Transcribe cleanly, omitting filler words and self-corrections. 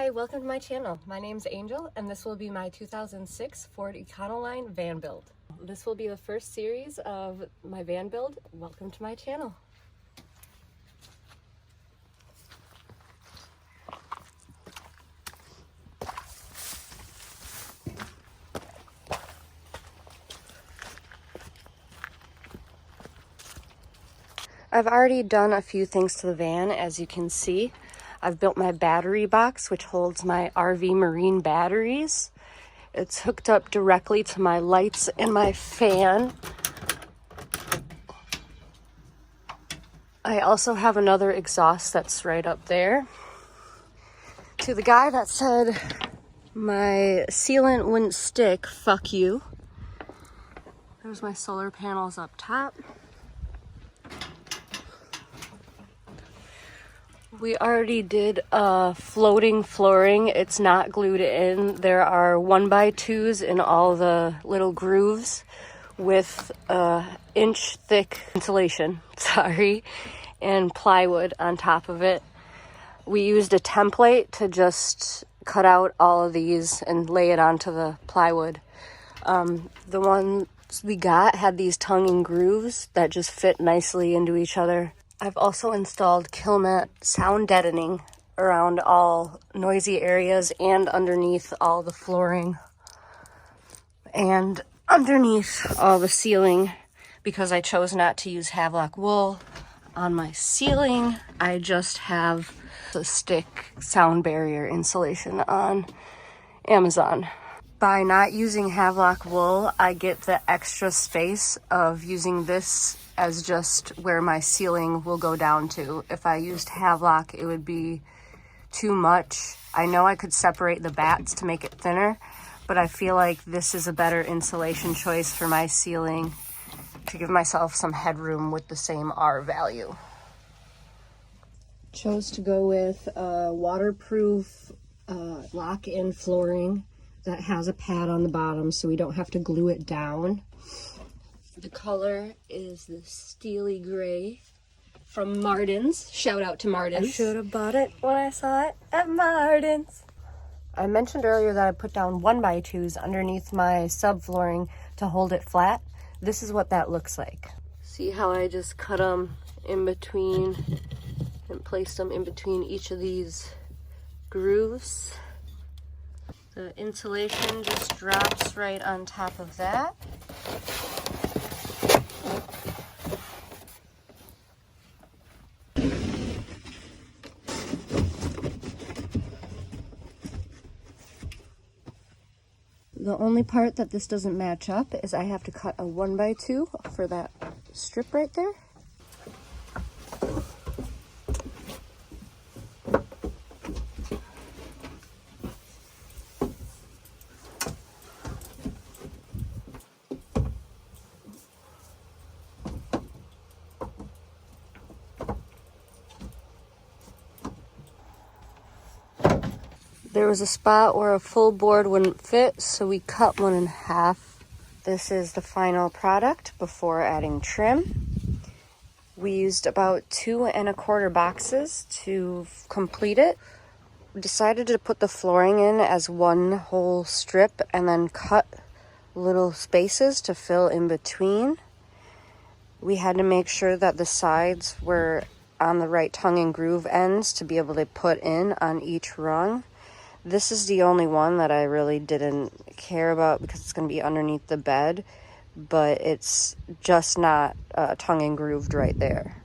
Hi, welcome to my channel. My name's Angel and this will be my 2006 Ford Econoline van build. This will be the first series of my van build. Welcome to my channel. I've already done a few things to the van, as you can see. I've built my battery box, which holds my RV marine batteries. It's hooked up directly to my lights and my fan. I also have another exhaust that's right up there. To the guy that said my sealant wouldn't stick, fuck you. There's my solar panels up top. We already did floating flooring. It's not glued in. There are 1x2s in all the little grooves with inch thick insulation, and plywood on top of it. We used a template to just cut out all of these and lay it onto the plywood. The ones we got had these tongue and grooves that just fit nicely into each other. I've also installed Killmat sound deadening around all noisy areas and underneath all the flooring and underneath all the ceiling. Because I chose not to use Havelock wool on my ceiling, I just have the stick sound barrier insulation on Amazon. By not using Havelock wool, I get the extra space of using this as just where my ceiling will go down to. If I used Havelock, it would be too much. I know I could separate the bats to make it thinner, but I feel like this is a better insulation choice for my ceiling to give myself some headroom with the same R value. Chose to go with waterproof lock-in flooring that has a pad on the bottom so we don't have to glue it down. The color is the steely gray from Martin's. Shout out to Martin's. I should have bought it when I saw it at Martin's. I mentioned earlier that I put down 1x2s underneath my subflooring to hold it flat. This is what that looks like. See how I just cut them in between and placed them in between each of these grooves. The insulation just drops right on top of that. The only part that this doesn't match up is I have to cut a 1x2 for that strip right there. There was a spot where a full board wouldn't fit, so we cut one in half. This is the final product before adding trim. We used about 2 1/4 boxes to complete it. We decided to put the flooring in as one whole strip and then cut little spaces to fill in between. We had to make sure that the sides were on the right tongue and groove ends to be able to put in on each rung. This is the only one that I really didn't care about because it's going to be underneath the bed, but it's just not tongue and grooved right there.